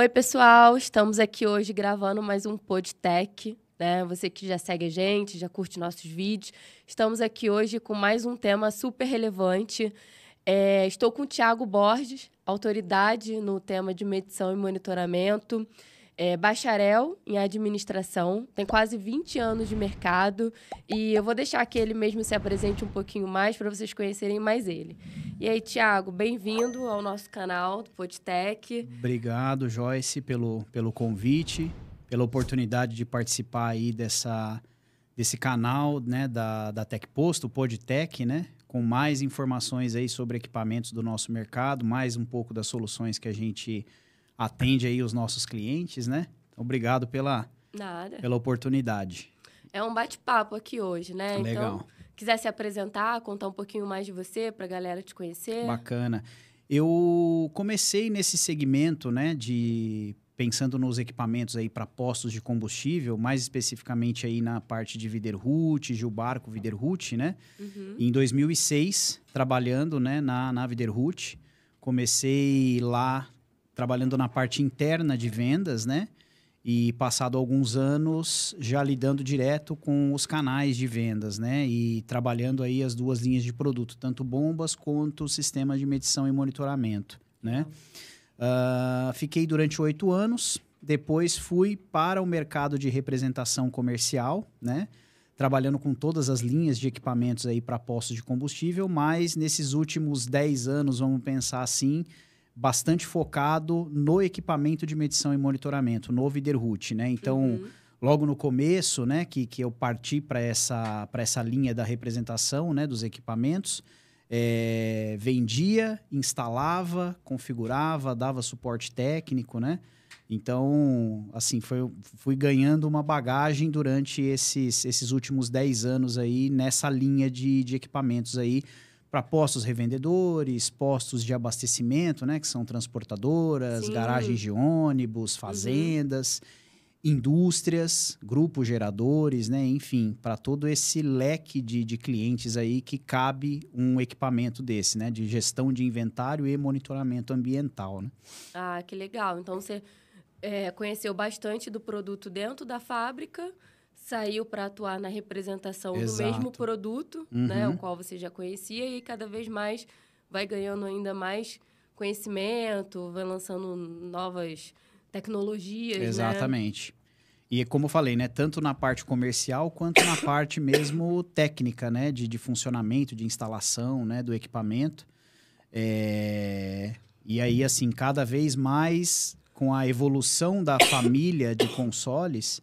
Oi, pessoal! Estamos aqui hoje gravando mais um PodTech, né? Você que já segue a gente, já curte nossos vídeos. Estamos aqui hoje com mais um tema super relevante. Estou com o Thiago Borges, autoridade no tema de medição e monitoramento, bacharel em administração, tem quase 20 anos de mercado e eu vou deixar que ele mesmo se apresente um pouquinho mais para vocês conhecerem mais ele. E aí, Thiago, bem-vindo ao nosso canal do PodTech. Obrigado, Joyce, pelo convite, pela oportunidade de participar aí desse canal, né, da TechPost, o PodTech, né, com mais informações aí sobre equipamentos do nosso mercado, mais um pouco das soluções que a gente atende aí os nossos clientes, né? Obrigado pela oportunidade. É um bate-papo aqui hoje, né? Legal. Então, quiser se apresentar, contar um pouquinho mais de você para a galera te conhecer. Bacana. Eu comecei nesse segmento, né, pensando nos equipamentos aí para postos de combustível, mais especificamente aí na parte de Widerhout, Gilbarco Widerhout, né? Uhum. Em 2006, trabalhando, né, na Widerhout. Comecei lá trabalhando na parte interna de vendas, né? E passado alguns anos já lidando direto com os canais de vendas, né? E trabalhando aí as duas linhas de produto, tanto bombas quanto sistemas de medição e monitoramento, né? Fiquei durante 8 anos, depois fui para o mercado de representação comercial, né? Trabalhando com todas as linhas de equipamentos aí para postos de combustível, mas nesses últimos 10 anos, vamos pensar assim, bastante focado no equipamento de medição e monitoramento, no Widerhout, né? Então, logo no começo, né, que eu parti para essa linha da representação, né, dos equipamentos, vendia, instalava, configurava, dava suporte técnico, né? Então, assim, fui ganhando uma bagagem durante esses últimos 10 anos aí nessa linha de equipamentos aí, para postos revendedores, postos de abastecimento, né, que são transportadoras, Sim. garagens de ônibus, fazendas, indústrias, grupos geradores, né, enfim, para todo esse leque de clientes aí que cabe um equipamento desse, né, de gestão de inventário e monitoramento ambiental, né? Ah, que legal. Então, você conheceu bastante do produto dentro da fábrica, saiu para atuar na representação do mesmo produto, né, o qual você já conhecia, e cada vez mais vai ganhando ainda mais conhecimento, vai lançando novas tecnologias, Exatamente. Né? E como eu falei, né, tanto na parte comercial quanto na parte mesmo técnica, né, de funcionamento, de instalação, né, do equipamento. E aí, assim, cada vez mais com a evolução da família de consoles,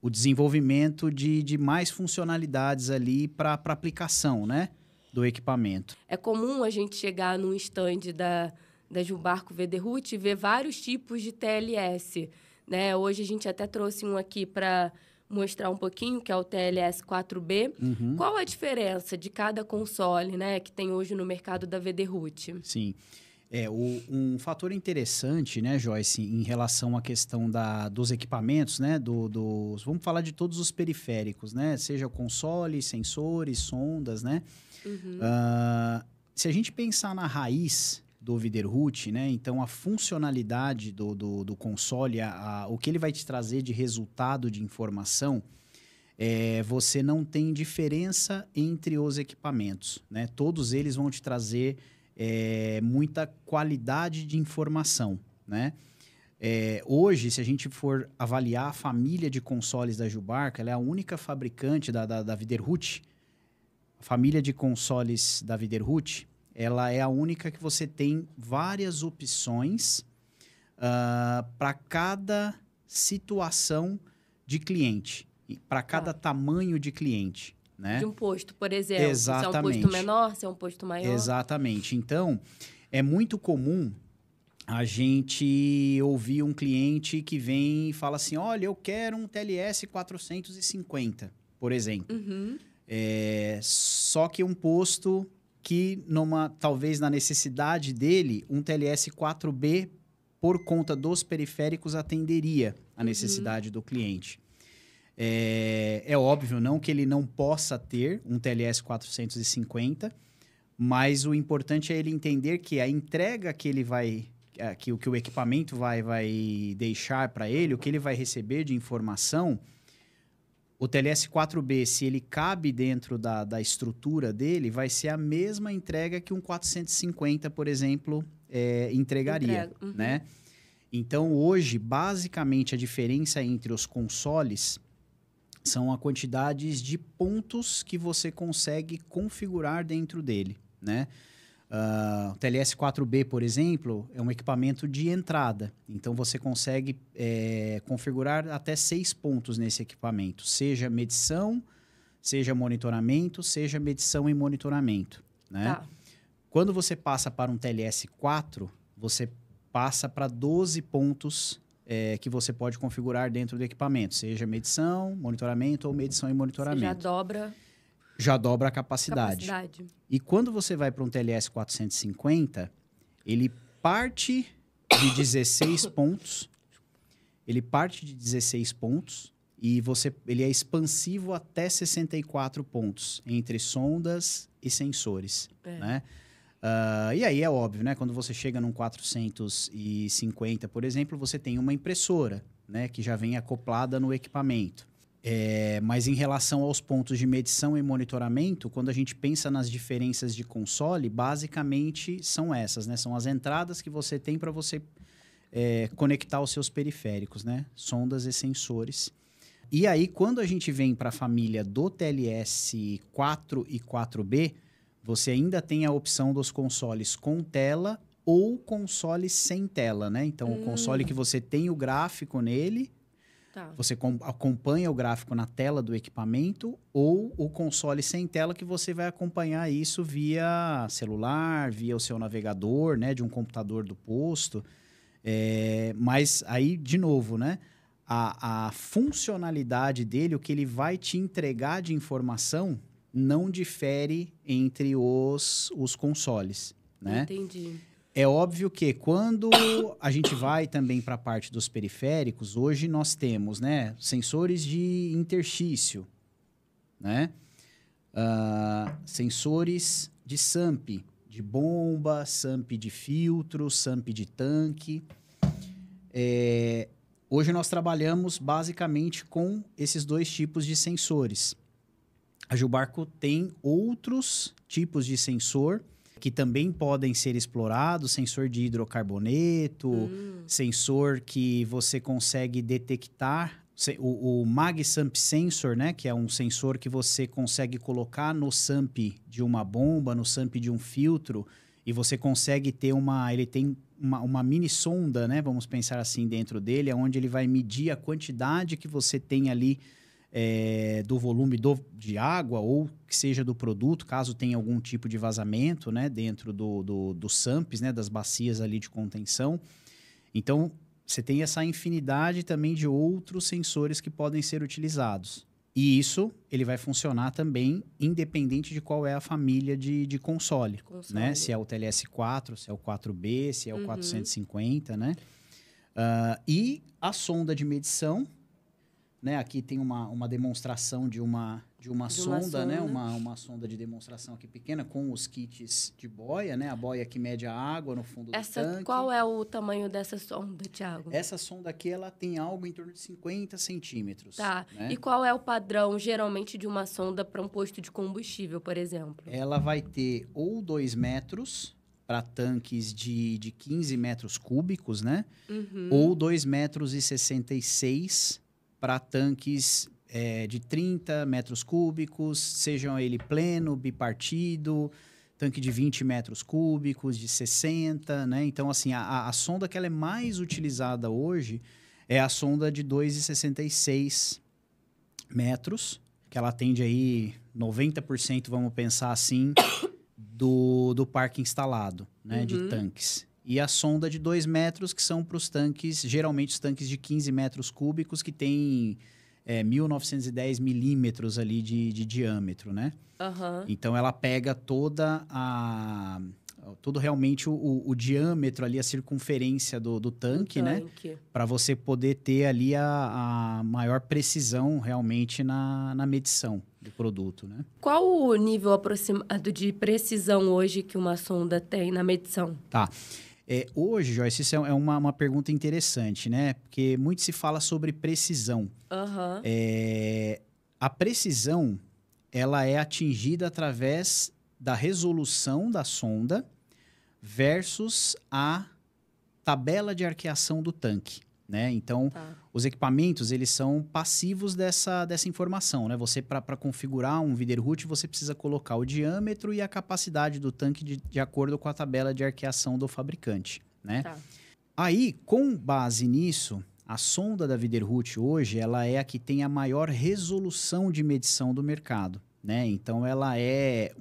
o desenvolvimento de mais funcionalidades ali para aplicação, né, do equipamento. É comum a gente chegar num stand da Gilbarco Widerhout e ver vários tipos de TLS, né? Hoje a gente até trouxe um aqui para mostrar um pouquinho, que é o TLS 4B. Qual a diferença de cada console, né, que tem hoje no mercado da Widerhout? Sim. Um fator interessante, né, Joyce, em relação à questão dos equipamentos, né, vamos falar de todos os periféricos, né, seja console, sensores, sondas, né. Se a gente pensar na raiz do Widerhout, né, então a funcionalidade do console, o que ele vai te trazer de resultado de informação, você não tem diferença entre os equipamentos, né, todos eles vão te trazer muita qualidade de informação, né? Hoje, se a gente for avaliar a família de consoles da Gilbarco, ela é a única fabricante da Widerhout. A família de consoles da Widerhout, ela é a única que você tem várias opções para cada situação de cliente, para cada tamanho de cliente. Né? De um posto, por exemplo. Exatamente. Se é um posto menor, se é um posto maior. Exatamente. Então, é muito comum a gente ouvir um cliente que vem e fala assim, olha, eu quero um TLS 450, por exemplo. Só que um posto que, talvez na necessidade dele, um TLS 4B, por conta dos periféricos, atenderia a necessidade do cliente. É óbvio, não que ele não possa ter um TLS 450, mas o importante é ele entender que a entrega que ele vai que o equipamento vai deixar para ele, o que ele vai receber de informação, o TLS-4B, se ele cabe dentro da estrutura dele, vai ser a mesma entrega que um 450, por exemplo, entregaria, né? Então, hoje, basicamente, a diferença entre os consoles são a quantidades de pontos que você consegue configurar dentro dele, né? O TLS-4B, por exemplo, é um equipamento de entrada. Então, você consegue configurar até 6 pontos nesse equipamento. Seja medição, seja monitoramento, seja medição e monitoramento, né? Tá. Quando você passa para um TLS-4, você passa para 12 pontos que você pode configurar dentro do equipamento. Seja medição, monitoramento ou medição e monitoramento. Já dobra a capacidade. E quando você vai para um TLS 450, ele parte de 16 pontos. Ele parte de 16 pontos e ele é expansivo até 64 pontos entre sondas e sensores, né? E aí é óbvio, né? Quando você chega num 450, por exemplo, você tem uma impressora, né? Que já vem acoplada no equipamento. Mas em relação aos pontos de medição e monitoramento, quando a gente pensa nas diferenças de console, basicamente são essas, né? São as entradas que você tem para você conectar os seus periféricos, né? Sondas e sensores. E aí, quando a gente vem para a família do TLS 4 e 4B, você ainda tem a opção dos consoles com tela ou consoles sem tela, né? Então, o console que você tem o gráfico nele, você acompanha o gráfico na tela do equipamento, ou o console sem tela que você vai acompanhar isso via celular, via o seu navegador, né? De um computador do posto. Mas aí, de novo, né? A funcionalidade dele, o que ele vai te entregar de informação, não difere entre os consoles, né? Entendi. É óbvio que quando a gente vai também para a parte dos periféricos, hoje nós temos, né, sensores de interstício, né? Sensores de SAMP, de bomba, SAMP de filtro, SAMP de tanque. Hoje nós trabalhamos basicamente com esses 2 tipos de sensores. A Gilbarco tem outros tipos de sensor que também podem ser explorados, sensor de hidrocarboneto, sensor que você consegue detectar, o MagSamp Sensor, né, que é um sensor que você consegue colocar no SAMP de uma bomba, no SAMP de um filtro, e você consegue ter ele tem uma mini sonda, né, vamos pensar assim, dentro dele, onde ele vai medir a quantidade que você tem ali do volume de água ou que seja do produto, caso tenha algum tipo de vazamento, né, dentro dos SAMPs, né, das bacias ali de contenção. Então, você tem essa infinidade também de outros sensores que podem ser utilizados. E isso, ele vai funcionar também independente de qual é a família de console. Né? Se é o TLS-4, se é o 4B, se é o 450, né? E a sonda de medição, né? Aqui tem uma demonstração de uma sonda, né? Uma sonda de demonstração aqui pequena com os kits de boia, né? A boia que mede a água no fundo do tanque. Qual é o tamanho dessa sonda, Thiago? Essa sonda aqui, ela tem algo em torno de 50 centímetros. Tá. Né? E qual é o padrão, geralmente, de uma sonda para um posto de combustível, por exemplo? Ela vai ter ou 2 metros para tanques de 15 metros cúbicos, né? Ou 2,66 metros para tanques de 30 metros cúbicos, sejam ele pleno, bipartido, tanque de 20 metros cúbicos, de 60, né? Então, assim, a sonda que ela é mais utilizada hoje é a sonda de 2,66 metros, que ela atende aí 90%, vamos pensar assim, do parque instalado, né? De tanques. E a sonda de 2 metros, que são para os tanques, geralmente os tanques de 15 metros cúbicos, que tem 1.910 milímetros ali de diâmetro, né? Então, ela pega todo realmente o diâmetro ali, a circunferência do tanque, né? Para você poder ter ali a maior precisão realmente na medição do produto, né? Qual o nível aproximado de precisão hoje que uma sonda tem na medição? Tá. Hoje, Joyce, isso é uma pergunta interessante, né? Porque muito se fala sobre precisão. Aham. A precisão, ela é atingida através da resolução da sonda versus a tabela de arqueação do tanque, né? Então, os equipamentos, eles são passivos dessa informação, né? Você, para configurar um Widerhut, você precisa colocar o diâmetro e a capacidade do tanque de acordo com a tabela de arqueação do fabricante, né? Aí, com base nisso, a sonda da Widerhut hoje, ela é a que tem a maior resolução de medição do mercado, né? Então, ela é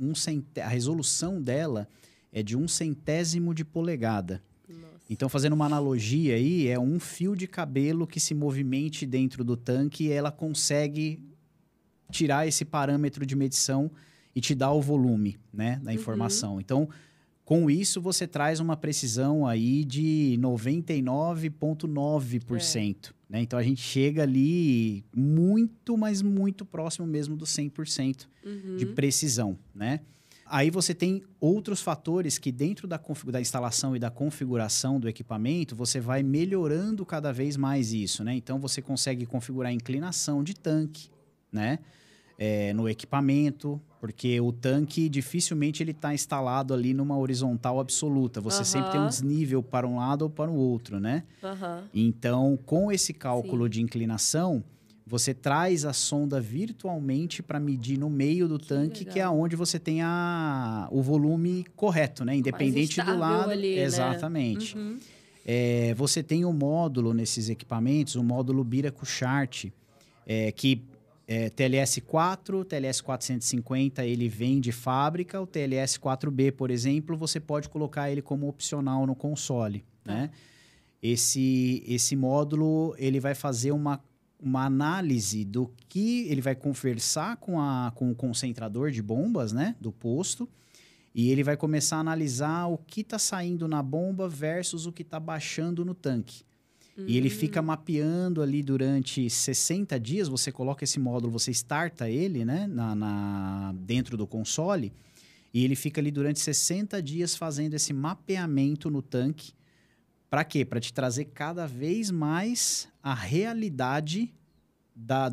a resolução dela é de 1/100º de polegada. Então, fazendo uma analogia aí, é um fio de cabelo que se movimente dentro do tanque e ela consegue tirar esse parâmetro de medição e te dar o volume, né, da informação. Então, com isso, você traz uma precisão aí de 99,9%. Né? Então, a gente chega ali muito, mas muito próximo mesmo do 100% de precisão, né? Aí você tem outros fatores que dentro da instalação e da configuração do equipamento, você vai melhorando cada vez mais isso, né? Então, você consegue configurar a inclinação de tanque, né? No equipamento, porque o tanque dificilmente ele está instalado ali numa horizontal absoluta. Você sempre tem um desnível para um lado ou para o outro, né? Então, com esse cálculo de inclinação, você traz a sonda virtualmente para medir no meio do tanque, que é onde você tem o volume correto, né? Independente do lado. Ali, exatamente. Né? Você tem um módulo nesses equipamentos, o módulo Bira-Kuchart, que TLS-4, TLS-450, ele vem de fábrica. O TLS-4B, por exemplo, você pode colocar ele como opcional no console, né? Esse módulo, ele vai fazer uma análise do que ele vai conversar com o concentrador de bombas, né, do posto, e ele vai começar a analisar o que está saindo na bomba versus o que está baixando no tanque. E ele fica mapeando ali durante 60 dias, você coloca esse módulo, você starta ele, né, dentro do console, e ele fica ali durante 60 dias fazendo esse mapeamento no tanque. Para quê? Para te trazer cada vez mais a realidade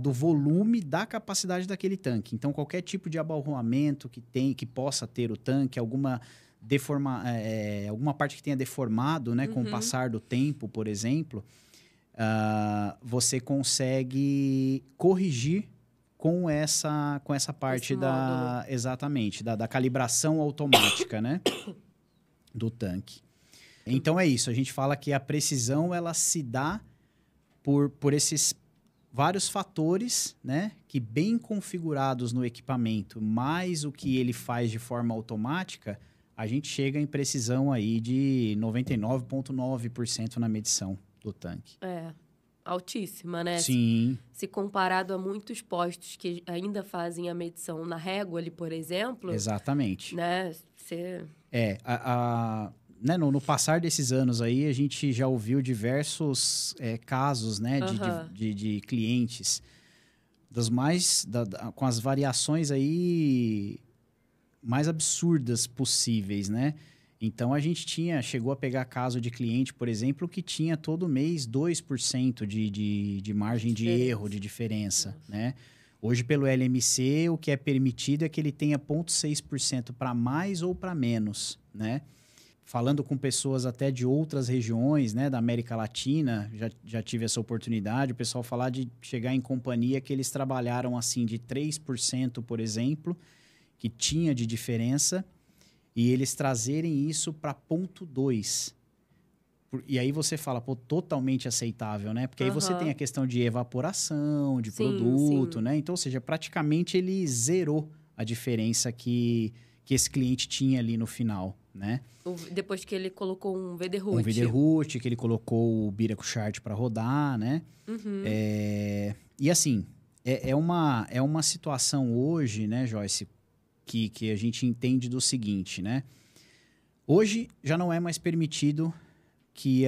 do volume, da capacidade daquele tanque. Então, qualquer tipo de abalroamento que possa ter o tanque, alguma parte que tenha deformado, né, com o passar do tempo, por exemplo, você consegue corrigir com essa parte exatamente, da calibração automática, né, do tanque. Então é isso, a gente fala que a precisão ela se dá por esses vários fatores, né, que bem configurados no equipamento, mais o que ele faz de forma automática, a gente chega em precisão aí de 99,9% na medição do tanque. Altíssima, né? Sim. Se comparado a muitos postos que ainda fazem a medição na régua ali, por exemplo. Exatamente. Né? Né, no passar desses anos aí, a gente já ouviu diversos casos, né, de clientes com as variações aí mais absurdas possíveis, né? Então, a gente chegou a pegar caso de cliente, por exemplo, que tinha todo mês 2% de margem de erro, de diferença, né? Hoje, pelo LMC, o que é permitido é que ele tenha 0,6% para mais ou para menos, né? Falando com pessoas até de outras regiões, né, da América Latina, já tive essa oportunidade, o pessoal falar de chegar em companhia que eles trabalharam assim de 3%, por exemplo, que tinha de diferença, e eles trazerem isso para 0,2%. E aí você fala, totalmente aceitável, né? Porque aí você tem a questão de evaporação, de produto, né? Então, ou seja, praticamente ele zerou a diferença que esse cliente tinha ali no final, né? Depois que ele colocou um Widerhut. Um Widerhut, que ele colocou o Bira-Kuchart para rodar, né? E assim, é uma situação hoje, né, Joyce, que a gente entende do seguinte, né? Hoje já não é mais permitido que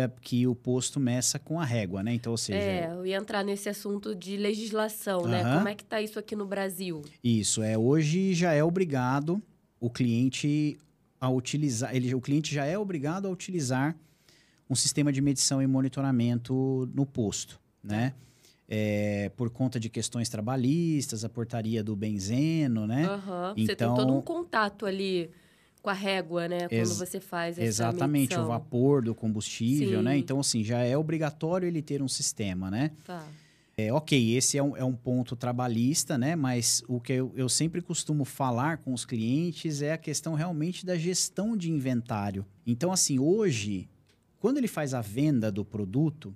o posto meça com a régua, né? Então, ou seja... eu ia entrar nesse assunto de legislação, né? Como é que tá isso aqui no Brasil? Isso, hoje já é obrigado o cliente a utilizar... o cliente já é obrigado a utilizar um sistema de medição e monitoramento no posto, né? Por conta de questões trabalhistas, a portaria do benzeno, né? Você tem todo um contato ali com a régua, né? Quando você faz essa exatamente, medição. o vapor do combustível, Sim. né? Então, assim, já é obrigatório ele ter um sistema, né? Tá. Ok, esse é um ponto trabalhista, né? Mas o que eu sempre costumo falar com os clientes é a questão realmente da gestão de inventário. Então, assim, hoje, quando ele faz a venda do produto,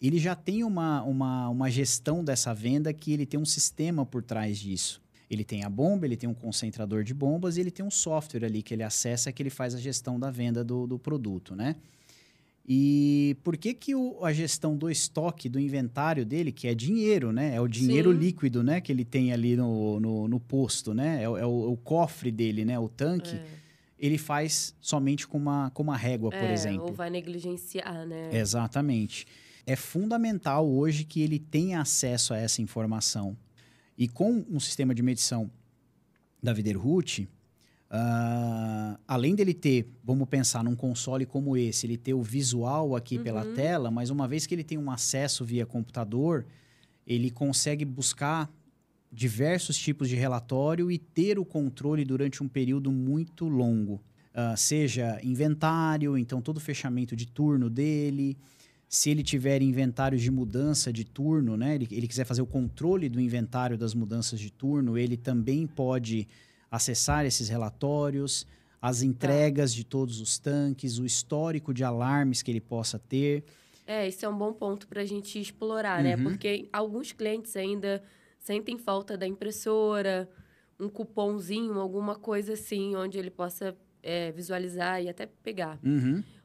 ele já tem uma gestão dessa venda que ele tem um sistema por trás disso. Ele tem a bomba, ele tem um concentrador de bombas e ele tem um software ali que ele acessa, que ele faz a gestão da venda do produto, né? E por que a gestão do estoque, do inventário dele, que é dinheiro, né? É o dinheiro líquido, né? Que ele tem ali no posto, né? É o cofre dele, né? O tanque. Ele faz somente com uma régua, por exemplo. Ou vai negligenciar, né? Exatamente. É fundamental hoje que ele tenha acesso a essa informação. E com um sistema de medição da Widerhut, além dele ter, vamos pensar num console como esse, ele ter o visual aqui pela tela, mas uma vez que ele tem um acesso via computador, ele consegue buscar diversos tipos de relatório e ter o controle durante um período muito longo. Seja inventário, então todo o fechamento de turno dele. Se ele tiver inventários de mudança de turno, né? Ele quiser fazer o controle do inventário das mudanças de turno, ele também pode acessar esses relatórios, as entregas de todos os tanques, o histórico de alarmes que ele possa ter. Esse é um bom ponto para a gente explorar, né? Porque alguns clientes ainda sentem falta da impressora, um cupomzinho, alguma coisa assim, onde ele possa visualizar e até pegar.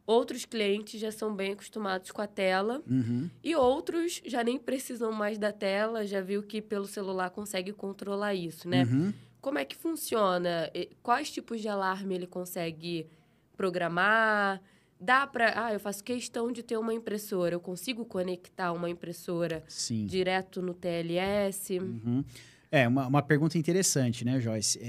Outros clientes já são bem acostumados com a tela e outros já nem precisam mais da tela, já viu que pelo celular consegue controlar isso, né? Como é que funciona? Quais tipos de alarme ele consegue programar? Dá para... eu faço questão de ter uma impressora. Eu consigo conectar uma impressora direto no TLS? Uma pergunta interessante, né, Joyce?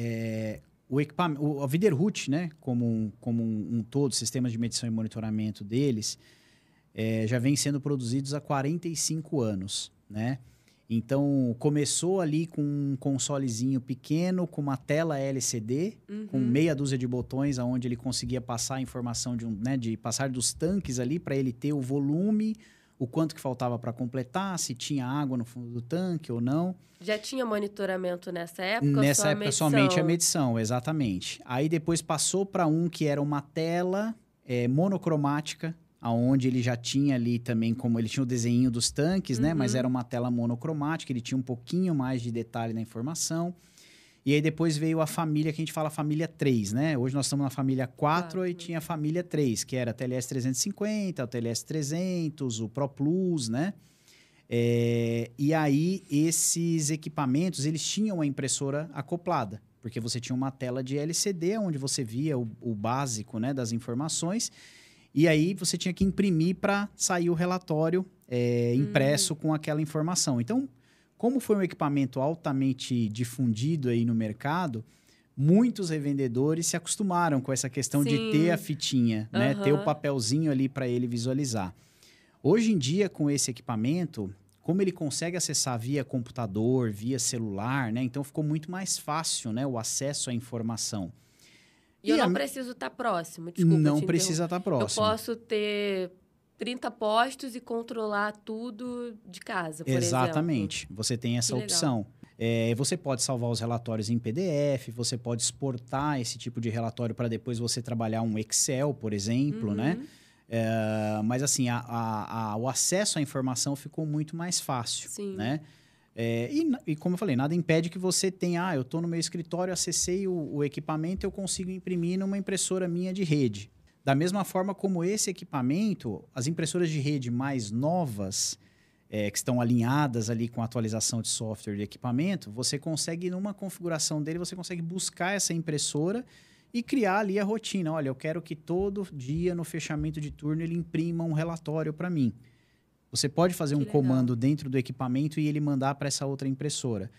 O equipamento, a Widerhut, né, como um todo, sistemas de medição e monitoramento deles, já vem sendo produzidos há 45 anos, né? Então, começou ali com um consolezinho pequeno, com uma tela LCD, com meia dúzia de botões, onde ele conseguia passar a informação de passar dos tanques ali, para ele ter o volume, o quanto que faltava para completar, se tinha água no fundo do tanque ou não. Já tinha monitoramento nessa época? Nessa época, somente a medição, exatamente. Aí depois passou para um que era uma tela monocromática, onde ele já tinha ali também, como ele tinha o desenho dos tanques, né? Mas era uma tela monocromática, ele tinha um pouquinho mais de detalhe na informação. E aí depois veio a família, que a gente fala família 3, né? Hoje nós estamos na família 4 e tinha a família 3, que era a TLS 350, o TLS 300, o Pro Plus, né? E aí esses equipamentos, eles tinham a impressora acoplada, porque você tinha uma tela de LCD, onde você via o básico, né, das informações. E aí você tinha que imprimir para sair o relatório impresso com aquela informação. Então, como foi um equipamento altamente difundido aí no mercado, muitos revendedores se acostumaram com essa questão de ter a fitinha, né? Ter o papelzinho ali para ele visualizar. Hoje em dia, com esse equipamento, como ele consegue acessar via computador, via celular, né? Então ficou muito mais fácil, né, o acesso à informação. E eu não preciso estar próximo, desculpa. Não precisa estar próximo. Eu posso ter 30 postos e controlar tudo de casa, por exemplo. Exatamente. Você tem essa opção. Você pode salvar os relatórios em PDF, você pode exportar esse tipo de relatório para depois você trabalhar um Excel, por exemplo, né? Mas assim, o acesso à informação ficou muito mais fácil, né? E como eu falei, nada impede que você tenha... eu estou no meu escritório, acessei o equipamento, eu consigo imprimir numa impressora minha de rede. Da mesma forma como esse equipamento, as impressoras de rede mais novas, que estão alinhadas ali com a atualização de software de equipamento, você consegue, numa configuração dele, você consegue buscar essa impressora e criar ali a rotina. Olha, eu quero que todo dia, no fechamento de turno, ele imprima um relatório para mim. Você pode fazer um comando dentro do equipamento e ele mandar para essa outra impressora.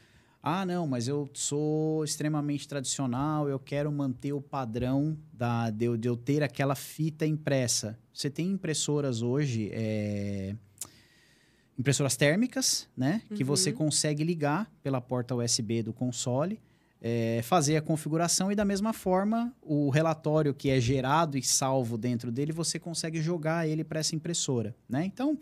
Ah, não, mas eu sou extremamente tradicional, eu quero manter o padrão de eu ter aquela fita impressa. Você tem impressoras hoje, impressoras térmicas, né? Que você consegue ligar pela porta USB do console, fazer a configuração e, da mesma forma, o relatório que é gerado e salvo dentro dele, você consegue jogar ele para essa impressora, né? Então,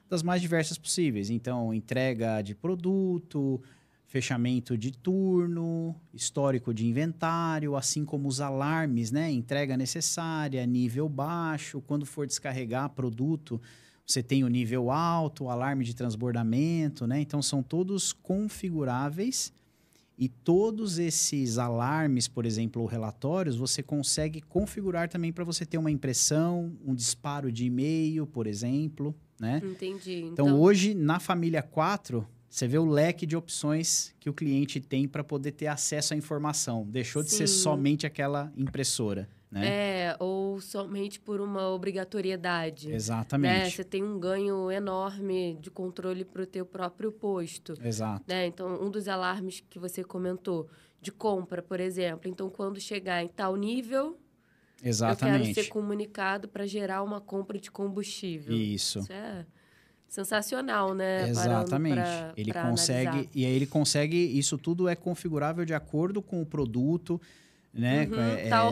das mais diversas possíveis. Então, entrega de produto, fechamento de turno, histórico de inventário, assim como os alarmes, né? Entrega necessária, nível baixo, quando for descarregar produto, você tem o nível alto, o alarme de transbordamento, né? Então, são todos configuráveis e todos esses alarmes, por exemplo, ou relatórios, você consegue configurar também para você ter uma impressão, um disparo de e-mail, por exemplo, né? Entendi. Então, hoje, na família 4, você vê o leque de opções que o cliente tem para poder ter acesso à informação. Deixou de ser somente aquela impressora, né? Ou somente por uma obrigatoriedade. Exatamente. Né? Você tem um ganho enorme de controle para o teu próprio posto. Exato. Né? Então, um dos alarmes que você comentou, de compra, por exemplo. Então, quando chegar em tal nível, exatamente, eu quero ser comunicado para gerar uma compra de combustível. Isso. Isso é sensacional, né? Exatamente. Ele consegue, analisar. e aí ele consegue, isso tudo é configurável de acordo com o produto, né?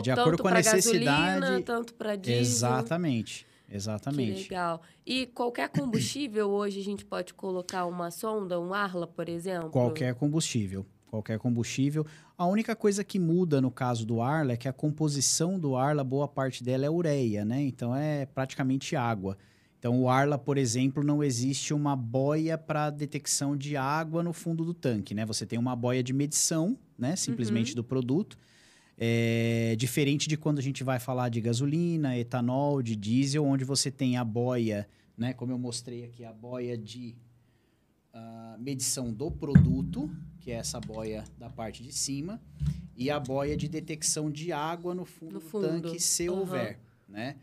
De acordo com a necessidade. Gasolina, tanto para diesel. Exatamente. Exatamente. Que legal. E qualquer combustível, hoje a gente pode colocar uma sonda, um Arla, por exemplo? Qualquer combustível. Qualquer combustível. A única coisa que muda no caso do Arla é que a composição do Arla, boa parte dela é ureia, né? Então é praticamente água. Então, o Arla, por exemplo, não existe uma boia para detecção de água no fundo do tanque, né? Você tem uma boia de medição, né? Simplesmente do produto. Diferente de quando a gente vai falar de gasolina, etanol, de diesel, onde você tem a boia, né? Como eu mostrei aqui, a boia de medição do produto, que é essa boia da parte de cima, e a boia de detecção de água no fundo do tanque, se houver, né?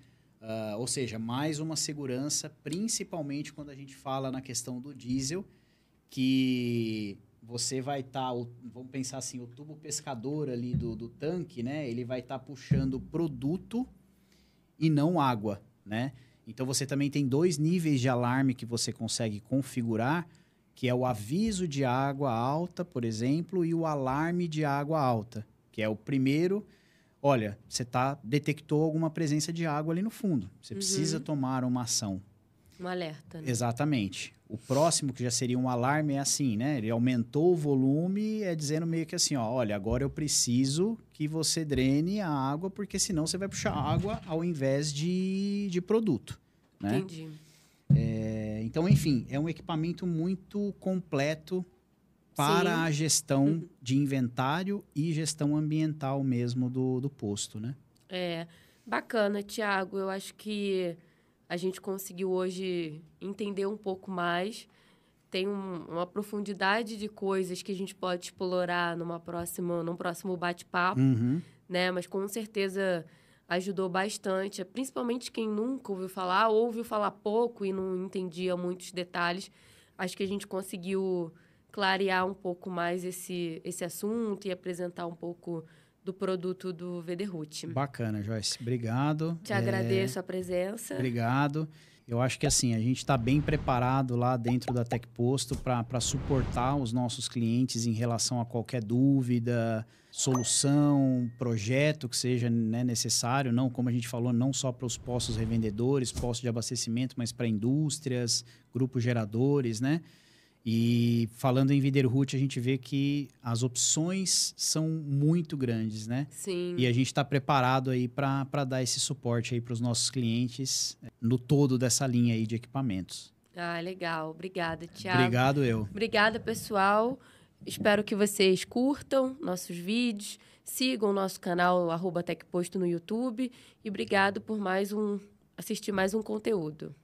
Ou seja, mais uma segurança, principalmente quando a gente fala na questão do diesel, que você vai estar, vamos pensar assim, o tubo pescador ali do tanque, né? Ele vai estar puxando produto e não água, né? Então, você também tem 2 níveis de alarme que você consegue configurar, que é o aviso de água alta, por exemplo, e o alarme de água alta, que é o primeiro. Olha, você detectou alguma presença de água ali no fundo. Você precisa tomar uma ação. Um alerta, né? Exatamente. O próximo, que já seria um alarme, é assim, né? Ele aumentou o volume, dizendo meio que assim, ó, olha, agora eu preciso que você drene a água, porque senão você vai puxar água ao invés de produto, né? Entendi. Então, enfim, é um equipamento muito completo para a gestão de inventário e gestão ambiental mesmo do posto, né? Bacana, Thiago. Eu acho que a gente conseguiu hoje entender um pouco mais. Tem uma profundidade de coisas que a gente pode explorar num próximo bate-papo, né? Mas com certeza ajudou bastante, principalmente quem nunca ouviu falar, ou ouviu falar pouco e não entendia muitos detalhes. Acho que a gente conseguiu clarear um pouco mais esse assunto e apresentar um pouco do produto do Vederhut. Bacana, Joyce. Obrigado. Te agradeço a presença. Obrigado. Eu acho que assim, a gente está bem preparado lá dentro da TecPosto para suportar os nossos clientes em relação a qualquer dúvida, solução, projeto que seja, né, necessário. Não, como a gente falou, não só para os postos revendedores, postos de abastecimento, mas para indústrias, grupos geradores, né? E falando em Vederhut, a gente vê que as opções são muito grandes, né? Sim. E a gente está preparado aí para dar esse suporte aí para os nossos clientes no todo dessa linha aí de equipamentos. Ah, legal. Obrigada, Thiago. Obrigado eu. Obrigada, pessoal. Espero que vocês curtam nossos vídeos, sigam o nosso canal @TecPosto no YouTube e obrigado por assistir mais um conteúdo.